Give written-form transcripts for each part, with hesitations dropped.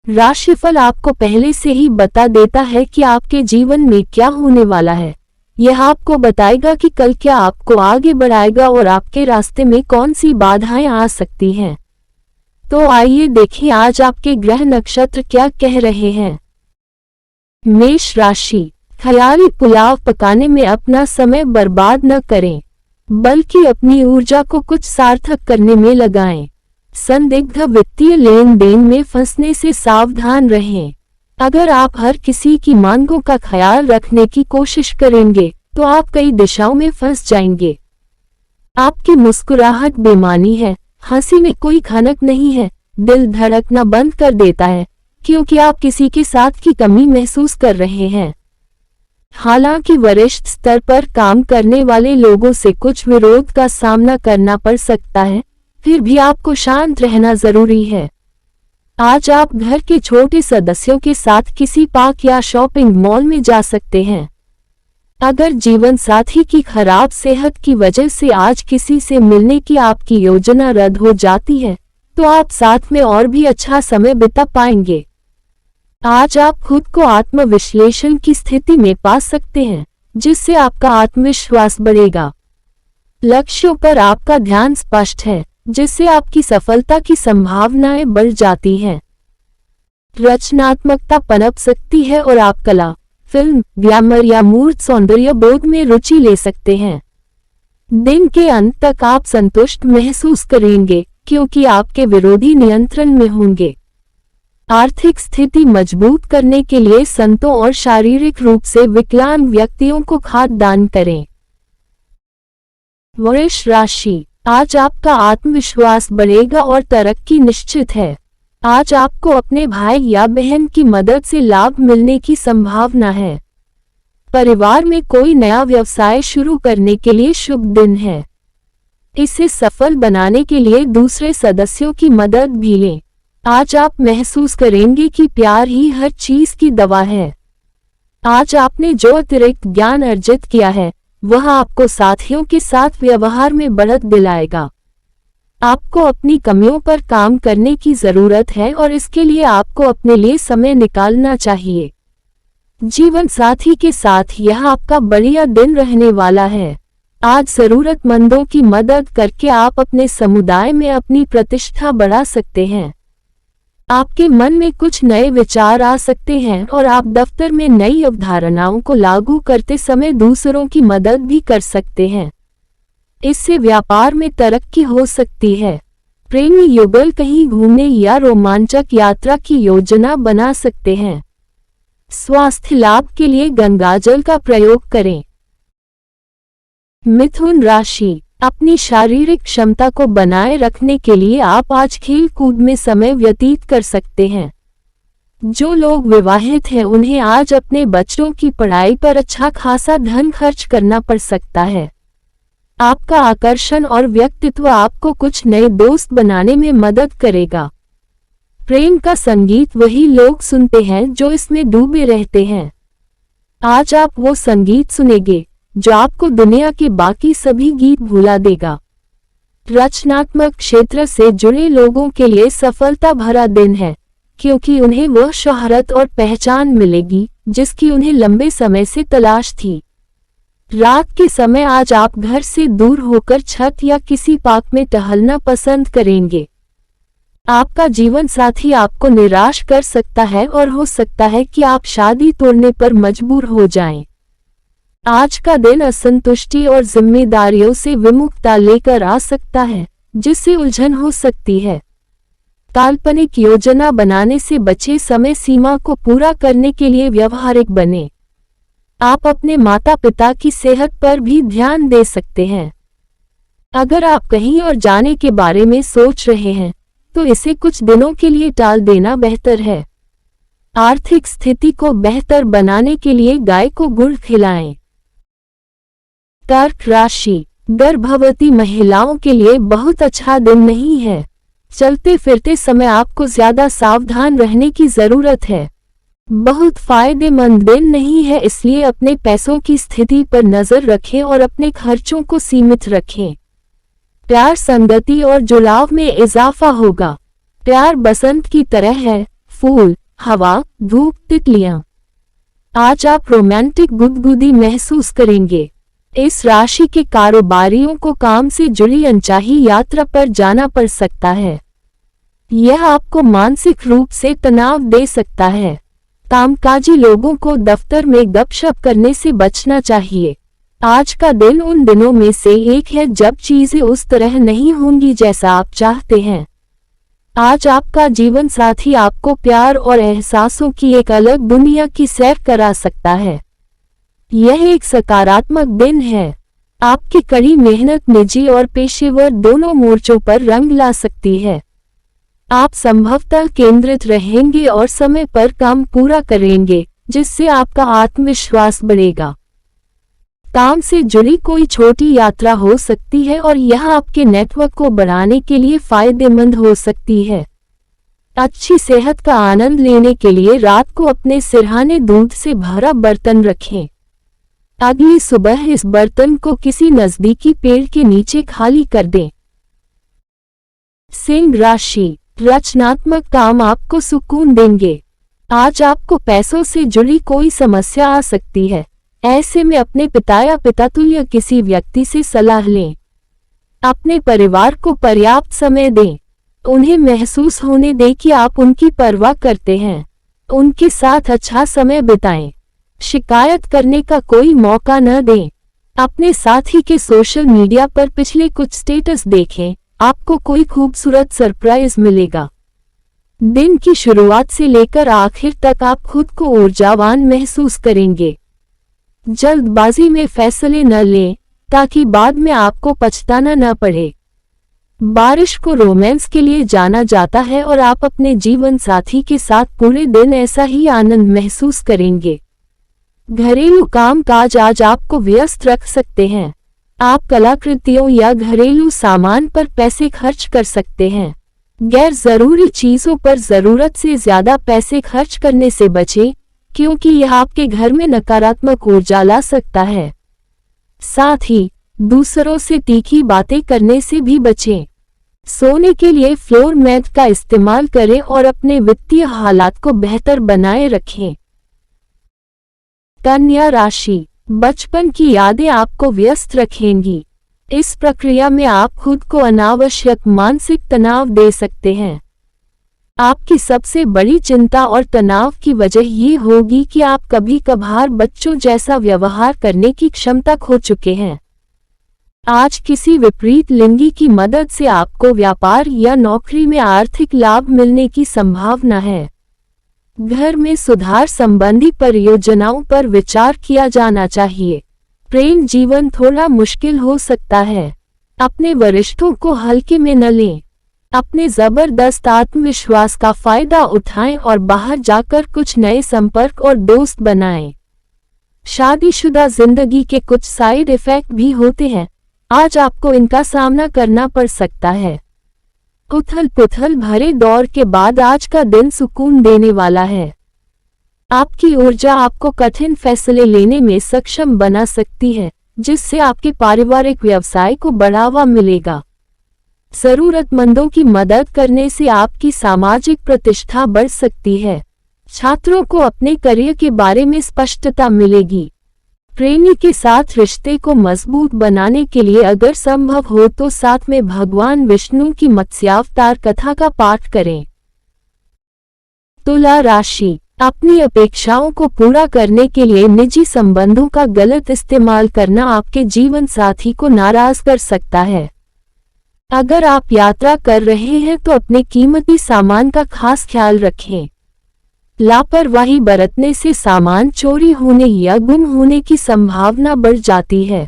राशिफल आपको पहले से ही बता देता है कि आपके जीवन में क्या होने वाला है। यह आपको बताएगा कि कल क्या आपको आगे बढ़ाएगा और आपके रास्ते में कौन सी बाधाएं आ सकती हैं। तो आइए देखें आज आपके ग्रह नक्षत्र क्या कह रहे हैं। मेष राशि, ख्याली पुलाव पकाने में अपना समय बर्बाद न करें, बल्कि अपनी ऊर्जा को कुछ सार्थक करने में लगाएं। संदिग्ध वित्तीय लेन देन में फंसने से सावधान रहें। अगर आप हर किसी की मांगों का ख्याल रखने की कोशिश करेंगे तो आप कई दिशाओं में फंस जाएंगे। आपकी मुस्कुराहट बेमानी है, हंसी में कोई खनक नहीं है, दिल धड़कना बंद कर देता है क्योंकि आप किसी के साथ की कमी महसूस कर रहे हैं। हालांकि वरिष्ठ स्तर पर काम करने वाले लोगों से कुछ विरोध का सामना करना पड़ सकता है, फिर भी आपको शांत रहना जरूरी है। आज आप घर के छोटे सदस्यों के साथ किसी पार्क या शॉपिंग मॉल में जा सकते हैं। अगर जीवन साथी की खराब सेहत की वजह से आज किसी से मिलने की आपकी योजना रद्द हो जाती है, तो आप साथ में और भी अच्छा समय बिता पाएंगे। आज आप खुद को आत्मविश्लेषण की स्थिति में पा सकते हैं, जिससे आपका आत्मविश्वास बढ़ेगा। लक्ष्यों पर आपका ध्यान स्पष्ट है, जिससे आपकी सफलता की संभावनाएं बढ़ जाती हैं। रचनात्मकता पनप सकती है और आप कला, फिल्म, ग्लैमर या मूर्त सौंदर्य बोध में रुचि ले सकते हैं। दिन के अंत तक आप संतुष्ट महसूस करेंगे क्योंकि आपके विरोधी नियंत्रण में होंगे। आर्थिक स्थिति मजबूत करने के लिए संतों और शारीरिक रूप से विकलांग व्यक्तियों को खाद्य दान करें। वृष राशि, आज आपका आत्मविश्वास बढ़ेगा और तरक्की निश्चित है। आज आपको अपने भाई या बहन की मदद से लाभ मिलने की संभावना है। परिवार में कोई नया व्यवसाय शुरू करने के लिए शुभ दिन है। इसे सफल बनाने के लिए दूसरे सदस्यों की मदद भी लें। आज आप महसूस करेंगे कि प्यार ही हर चीज की दवा है। आज आपने जो अतिरिक्त ज्ञान अर्जित किया है वह आपको साथियों के साथ व्यवहार में बढ़त दिलाएगा। आपको अपनी कमियों पर काम करने की जरूरत है और इसके लिए आपको अपने लिए समय निकालना चाहिए। जीवन साथी के साथ यह आपका बढ़िया दिन रहने वाला है। आज जरूरतमंदों की मदद करके आप अपने समुदाय में अपनी प्रतिष्ठा बढ़ा सकते हैं। आपके मन में कुछ नए विचार आ सकते हैं और आप दफ्तर में नई अवधारणाओं को लागू करते समय दूसरों की मदद भी कर सकते हैं। इससे व्यापार में तरक्की हो सकती है। प्रेमी युगल कहीं घूमने या रोमांचक यात्रा की योजना बना सकते हैं। स्वास्थ्य लाभ के लिए गंगाजल का प्रयोग करें। मिथुन राशि, अपनी शारीरिक क्षमता को बनाए रखने के लिए आप आज खेल कूद में समय व्यतीत कर सकते हैं। जो लोग विवाहित हैं उन्हें आज अपने बच्चों की पढ़ाई पर अच्छा खासा धन खर्च करना पड़ सकता है। आपका आकर्षण और व्यक्तित्व आपको कुछ नए दोस्त बनाने में मदद करेगा। प्रेम का संगीत वही लोग सुनते हैं जो इसमें डूबे रहते हैं। आज आप वो संगीत सुनेंगे जो आपको दुनिया के बाकी सभी गीत भुला देगा। रचनात्मक क्षेत्र से जुड़े लोगों के लिए सफलता भरा दिन है, क्योंकि उन्हें वह शोहरत और पहचान मिलेगी जिसकी उन्हें लंबे समय से तलाश थी। रात के समय आज आप घर से दूर होकर छत या किसी पार्क में टहलना पसंद करेंगे। आपका जीवन साथी आपको निराश कर सकता है और हो सकता है कि आप शादी तोड़ने पर मजबूर हो जाएं। आज का दिन असंतुष्टि और जिम्मेदारियों से विमुक्तता लेकर आ सकता है, जिससे उलझन हो सकती है। काल्पनिक योजना बनाने से बचे समय सीमा को पूरा करने के लिए व्यवहारिक बने। आप अपने माता पिता की सेहत पर भी ध्यान दे सकते हैं। अगर आप कहीं और जाने के बारे में सोच रहे हैं तो इसे कुछ दिनों के लिए टाल देना बेहतर है। आर्थिक स्थिति को बेहतर बनाने के लिए गाय को गुड़ खिलाएं। कर्क राशि, गर्भवती महिलाओं के लिए बहुत अच्छा दिन नहीं है। चलते फिरते समय आपको ज्यादा सावधान रहने की जरूरत है। बहुत फायदेमंद दिन नहीं है, इसलिए अपने पैसों की स्थिति पर नजर रखें और अपने खर्चों को सीमित रखें। प्यार, संगति और जुड़ाव में इजाफा होगा। प्यार बसंत की तरह है, फूल, हवा, धूप, तितलियां। आज आप रोमांटिक गुदगुदी महसूस करेंगे। इस राशि के कारोबारियों को काम से जुड़ी अनचाही यात्रा पर जाना पड़ सकता है। यह आपको मानसिक रूप से तनाव दे सकता है। कामकाजी लोगों को दफ्तर में गपशप करने से बचना चाहिए। आज का दिन उन दिनों में से एक है जब चीजें उस तरह नहीं होंगी जैसा आप चाहते हैं। आज आपका जीवन साथी आपको प्यार और एहसासों की एक अलग दुनिया की सैर करा सकता है। यह एक सकारात्मक दिन है। आपकी कड़ी मेहनत निजी और पेशेवर दोनों मोर्चों पर रंग ला सकती है। आप संभवतः केंद्रित रहेंगे और समय पर काम पूरा करेंगे, जिससे आपका आत्मविश्वास बढ़ेगा। काम से जुड़ी कोई छोटी यात्रा हो सकती है और यह आपके नेटवर्क को बढ़ाने के लिए फायदेमंद हो सकती है। अच्छी सेहत का आनंद लेने के लिए रात को अपने सिरहाने दूध से भरा बर्तन रखें। अगली सुबह इस बर्तन को किसी नजदीकी पेड़ के नीचे खाली कर दें। सिंह राशि, रचनात्मक काम आपको सुकून देंगे। आज आपको पैसों से जुड़ी कोई समस्या आ सकती है। ऐसे में अपने पिता या पितातुल्य किसी व्यक्ति से सलाह लें। अपने परिवार को पर्याप्त समय दें। उन्हें महसूस होने दें कि आप उनकी परवाह करते हैं। उनके साथ अच्छा समय बिताएं। शिकायत करने का कोई मौका न दें। अपने साथी के सोशल मीडिया पर पिछले कुछ स्टेटस देखें, आपको कोई खूबसूरत सरप्राइज मिलेगा। दिन की शुरुआत से लेकर आखिर तक आप खुद को ऊर्जावान महसूस करेंगे। जल्दबाजी में फैसले न लें, ताकि बाद में आपको पछताना न पड़े। बारिश को रोमांस के लिए जाना जाता है और आप अपने जीवन साथी के साथ पूरे दिन ऐसा ही आनंद महसूस करेंगे। घरेलू कामकाज आज आपको व्यस्त रख सकते हैं। आप कलाकृतियों या घरेलू सामान पर पैसे खर्च कर सकते हैं। गैर जरूरी चीजों पर जरूरत से ज्यादा पैसे खर्च करने से बचें, क्योंकि यह आपके घर में नकारात्मक ऊर्जा ला सकता है। साथ ही दूसरों से तीखी बातें करने से भी बचें। सोने के लिए फ्लोर मैट का इस्तेमाल करें और अपने वित्तीय हालात को बेहतर बनाए रखें। कन्या राशि, बचपन की यादें आपको व्यस्त रखेंगी। इस प्रक्रिया में आप खुद को अनावश्यक मानसिक तनाव दे सकते हैं। आपकी सबसे बड़ी चिंता और तनाव की वजह ये होगी कि आप कभी कभार बच्चों जैसा व्यवहार करने की क्षमता खो चुके हैं। आज किसी विपरीत लिंगी की मदद से आपको व्यापार या नौकरी में आर्थिक लाभ मिलने की संभावना है। घर में सुधार संबंधी परियोजनाओं पर विचार किया जाना चाहिए। प्रेम जीवन थोड़ा मुश्किल हो सकता है। अपने वरिष्ठों को हल्के में न लें। अपने जबरदस्त आत्मविश्वास का फायदा उठाएं और बाहर जाकर कुछ नए संपर्क और दोस्त बनाएं। शादीशुदा जिंदगी के कुछ साइड इफेक्ट भी होते हैं। आज आपको इनका सामना करना पड़ सकता है। उथल पुथल भरे दौर के बाद आज का दिन सुकून देने वाला है। आपकी ऊर्जा आपको कठिन फैसले लेने में सक्षम बना सकती है, जिससे आपके पारिवारिक व्यवसाय को बढ़ावा मिलेगा। जरूरतमंदों की मदद करने से आपकी सामाजिक प्रतिष्ठा बढ़ सकती है। छात्रों को अपने करियर के बारे में स्पष्टता मिलेगी। प्रेमी के साथ रिश्ते को मजबूत बनाने के लिए अगर संभव हो तो साथ में भगवान विष्णु की मत्स्यावतार कथा का पाठ करें। तुला राशि, अपनी अपेक्षाओं को पूरा करने के लिए निजी संबंधों का गलत इस्तेमाल करना आपके जीवन साथी को नाराज कर सकता है। अगर आप यात्रा कर रहे हैं तो अपने कीमती सामान का खास ख्याल रखें। लापरवाही बरतने से सामान चोरी होने या गुम होने की संभावना बढ़ जाती है।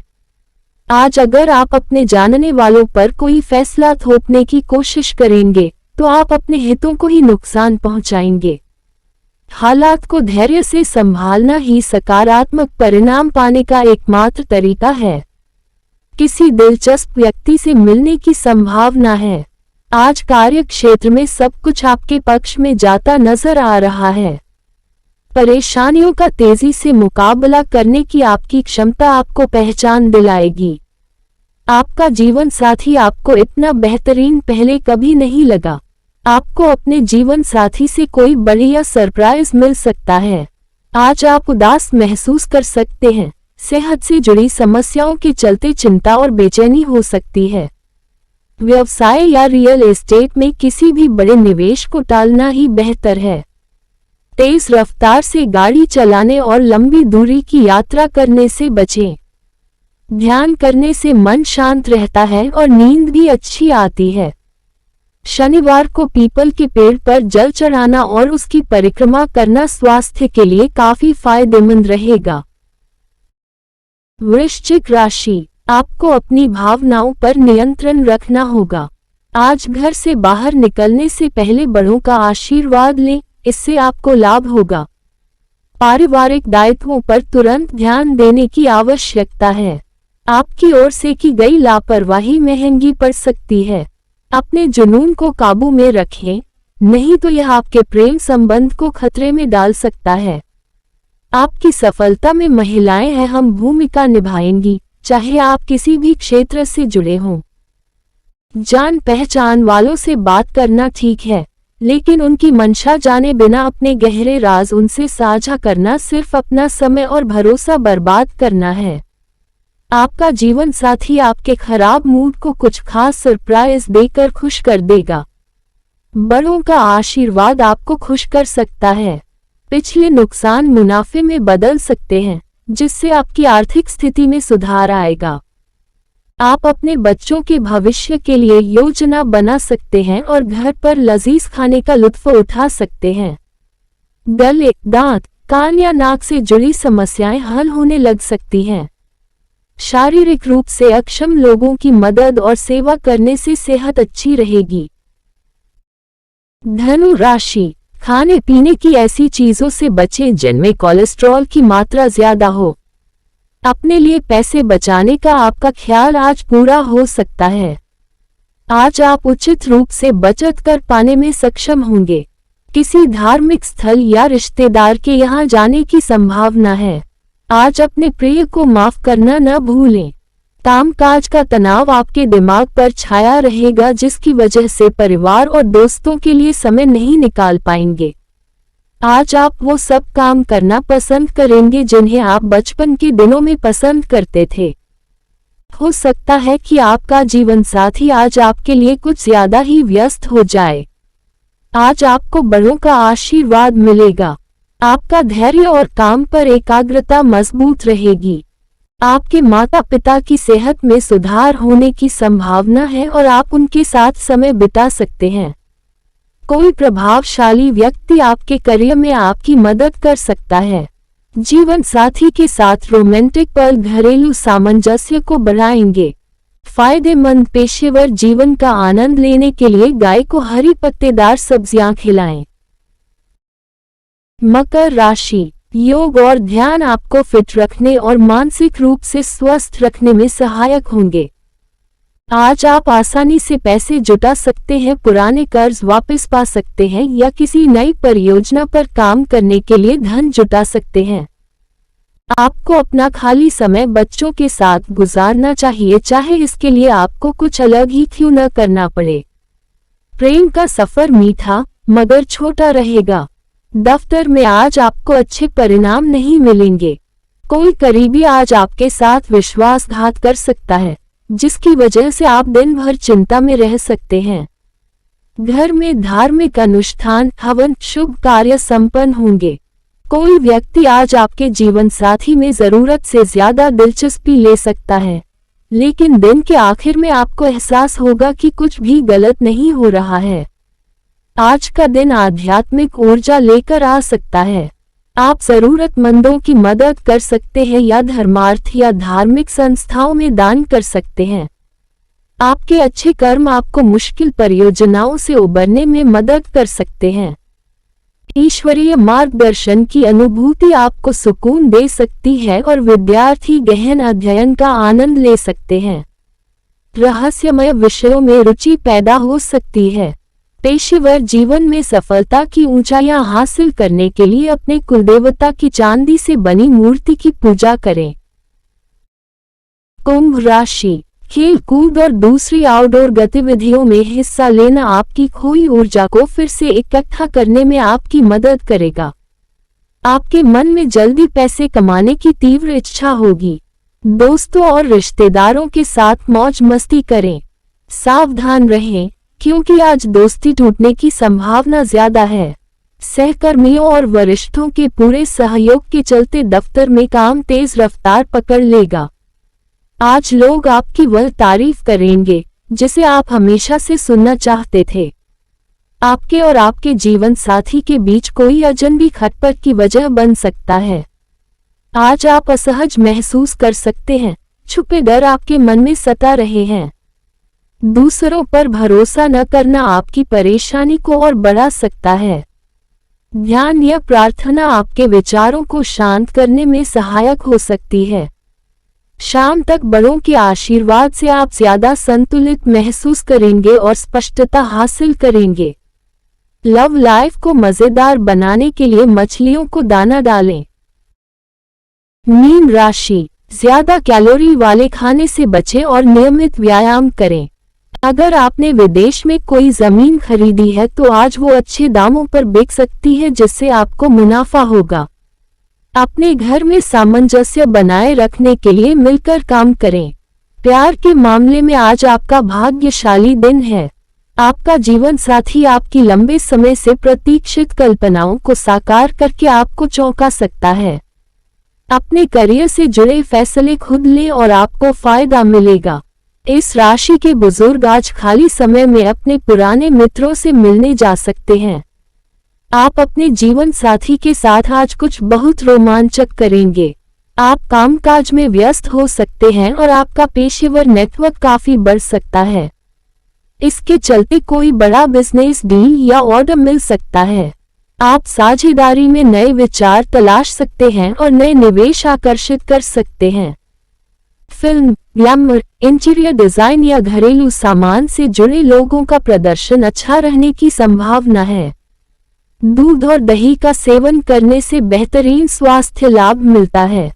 आज अगर आप अपने जानने वालों पर कोई फैसला थोपने की कोशिश करेंगे तो आप अपने हितों को ही नुकसान पहुंचाएंगे। हालात को धैर्य से संभालना ही सकारात्मक परिणाम पाने का एकमात्र तरीका है। किसी दिलचस्प व्यक्ति से मिलने की संभावना है। आज कार्य क्षेत्र में सब कुछ आपके पक्ष में जाता नजर आ रहा है। परेशानियों का तेजी से मुकाबला करने की आपकी क्षमता आपको पहचान दिलाएगी। आपका जीवन साथी आपको इतना बेहतरीन पहले कभी नहीं लगा। आपको अपने जीवन साथी से कोई बढ़िया सरप्राइज मिल सकता है। आज आप उदास महसूस कर सकते हैं। सेहत से जुड़ी समस्याओं के चलते चिंता और बेचैनी हो सकती है। व्यवसाय या रियल एस्टेट में किसी भी बड़े निवेश को टालना ही बेहतर है। तेज रफ्तार से गाड़ी चलाने और लंबी दूरी की यात्रा करने से बचें। ध्यान करने से मन शांत रहता है और नींद भी अच्छी आती है। शनिवार को पीपल के पेड़ पर जल चढ़ाना और उसकी परिक्रमा करना स्वास्थ्य के लिए काफी फायदेमंद रहेगा। वृश्चिक राशि, आपको अपनी भावनाओं पर नियंत्रण रखना होगा। आज घर से बाहर निकलने से पहले बड़ों का आशीर्वाद लें, इससे आपको लाभ होगा। पारिवारिक दायित्वों पर तुरंत ध्यान देने की आवश्यकता है। आपकी ओर से की गई लापरवाही महंगी पड़ सकती है। अपने जुनून को काबू में रखें, नहीं तो यह आपके प्रेम संबंध को खतरे में डाल सकता है। आपकी सफलता में महिलाएं अहम भूमिका निभाएंगी, चाहे आप किसी भी क्षेत्र से जुड़े हों। जान पहचान वालों से बात करना ठीक है, लेकिन उनकी मंशा जाने बिना अपने गहरे राज उनसे साझा करना सिर्फ अपना समय और भरोसा बर्बाद करना है। आपका जीवन साथी आपके खराब मूड को कुछ खास सरप्राइज देकर खुश कर देगा। बड़ों का आशीर्वाद आपको खुश कर सकता है। पिछले नुकसान मुनाफे में बदल सकते हैं, जिससे आपकी आर्थिक स्थिति में सुधार आएगा। आप अपने बच्चों के भविष्य के लिए योजना बना सकते हैं और घर पर लजीज खाने का लुत्फ उठा सकते हैं। गले, दांत, कान या नाक से जुड़ी समस्याएं हल होने लग सकती हैं। शारीरिक रूप से अक्षम लोगों की मदद और सेवा करने से सेहत अच्छी रहेगी। धनु राशि, खाने पीने की ऐसी चीजों से बचें जिनमें कोलेस्ट्रॉल की मात्रा ज्यादा हो। अपने लिए पैसे बचाने का आपका ख्याल आज पूरा हो सकता है। आज आप उचित रूप से बचत कर पाने में सक्षम होंगे। किसी धार्मिक स्थल या रिश्तेदार के यहाँ जाने की संभावना है। आज अपने प्रिय को माफ करना न भूलें। कामकाज का तनाव आपके दिमाग पर छाया रहेगा, जिसकी वजह से परिवार और दोस्तों के लिए समय नहीं निकाल पाएंगे। आज आप वो सब काम करना पसंद करेंगे जिन्हें आप बचपन के दिनों में पसंद करते थे। हो सकता है कि आपका जीवन साथी आज आपके लिए कुछ ज्यादा ही व्यस्त हो जाए। आज आपको बड़ों का आशीर्वाद मिलेगा। आपका धैर्य और काम पर एकाग्रता मजबूत रहेगी। आपके माता पिता की सेहत में सुधार होने की संभावना है और आप उनके साथ समय बिता सकते हैं। कोई प्रभावशाली व्यक्ति आपके करियर में आपकी मदद कर सकता है। जीवन साथी के साथ रोमांटिक पल घरेलू सामंजस्य को बढ़ाएंगे। फायदेमंद पेशेवर जीवन का आनंद लेने के लिए गाय को हरी पत्तेदार सब्जियां खिलाएं। मकर राशि, योग और ध्यान आपको फिट रखने और मानसिक रूप से स्वस्थ रखने में सहायक होंगे। आज आप आसानी से पैसे जुटा सकते हैं, पुराने कर्ज वापस पा सकते हैं या किसी नई परियोजना पर काम करने के लिए धन जुटा सकते हैं। आपको अपना खाली समय बच्चों के साथ गुजारना चाहिए, चाहे इसके लिए आपको कुछ अलग ही क्यों न करना पड़े। प्रेम का सफर मीठा मगर छोटा रहेगा। दफ्तर में आज आपको अच्छे परिणाम नहीं मिलेंगे। कोई करीबी आज आपके साथ विश्वासघात कर सकता है, जिसकी वजह से आप दिन भर चिंता में रह सकते हैं। घर में धार्मिक अनुष्ठान, हवन, शुभ कार्य संपन्न होंगे। कोई व्यक्ति आज आपके जीवन साथी में जरूरत से ज्यादा दिलचस्पी ले सकता है, लेकिन दिन के आखिर में आपको एहसास होगा कि कुछ भी गलत नहीं हो रहा है। आज का दिन आध्यात्मिक ऊर्जा लेकर आ सकता है। आप जरूरतमंदों की मदद कर सकते हैं या धर्मार्थ या धार्मिक संस्थाओं में दान कर सकते हैं। आपके अच्छे कर्म आपको मुश्किल परियोजनाओं से उबरने में मदद कर सकते हैं। ईश्वरीय मार्गदर्शन की अनुभूति आपको सुकून दे सकती है और विद्यार्थी गहन अध्ययन का आनंद ले सकते हैं। रहस्यमय विषयों में रुचि पैदा हो सकती है। पेशेवर जीवन में सफलता की ऊंचाइयां हासिल करने के लिए अपने कुलदेवता की चांदी से बनी मूर्ति की पूजा करें। कुंभ राशि, खेल कूद और दूसरी आउटडोर गतिविधियों में हिस्सा लेना आपकी खोई ऊर्जा को फिर से इकट्ठा करने में आपकी मदद करेगा। आपके मन में जल्दी पैसे कमाने की तीव्र इच्छा होगी। दोस्तों और रिश्तेदारों के साथ मौज मस्ती करें। सावधान रहें, क्योंकि आज दोस्ती टूटने की संभावना ज्यादा है। सहकर्मियों और वरिष्ठों के पूरे सहयोग के चलते दफ्तर में काम तेज रफ्तार पकड़ लेगा। आज लोग आपकी वह तारीफ करेंगे जिसे आप हमेशा से सुनना चाहते थे। आपके और आपके जीवन साथी के बीच कोई अजनबी खटपट की वजह बन सकता है। आज आप असहज महसूस कर सकते हैं, छुपे डर आपके मन में सता रहे हैं। दूसरों पर भरोसा न करना आपकी परेशानी को और बढ़ा सकता है। ध्यान या प्रार्थना आपके विचारों को शांत करने में सहायक हो सकती है। शाम तक बड़ों के आशीर्वाद से आप ज्यादा संतुलित महसूस करेंगे और स्पष्टता हासिल करेंगे। लव लाइफ को मजेदार बनाने के लिए मछलियों को दाना डालें। मीन राशि, ज्यादा कैलोरी वाले खाने से बचें और नियमित व्यायाम करें। अगर आपने विदेश में कोई जमीन खरीदी है तो आज वो अच्छे दामों पर बिक सकती है, जिससे आपको मुनाफा होगा। अपने घर में सामंजस्य बनाए रखने के लिए मिलकर काम करें। प्यार के मामले में आज आपका भाग्यशाली दिन है। आपका जीवन साथी आपकी लंबे समय से प्रतीक्षित कल्पनाओं को साकार करके आपको चौंका सकता है। अपने करियर से जुड़े फैसले खुद लें और आपको फायदा मिलेगा। इस राशि के बुजुर्ग आज खाली समय में अपने पुराने मित्रों से मिलने जा सकते हैं। आप अपने जीवन साथी के साथ आज कुछ बहुत रोमांचक करेंगे। आप कामकाज में व्यस्त हो सकते हैं और आपका पेशेवर नेटवर्क काफी बढ़ सकता है। इसके चलते कोई बड़ा बिजनेस डील या ऑर्डर मिल सकता है। आप साझेदारी में नए विचार तलाश सकते हैं और नए निवेश आकर्षित कर सकते हैं। फिल्म, ग्लैमर, इंटीरियर डिजाइन या घरेलू सामान से जुड़े लोगों का प्रदर्शन अच्छा रहने की संभावना है। दूध और दही का सेवन करने से बेहतरीन स्वास्थ्य लाभ मिलता है।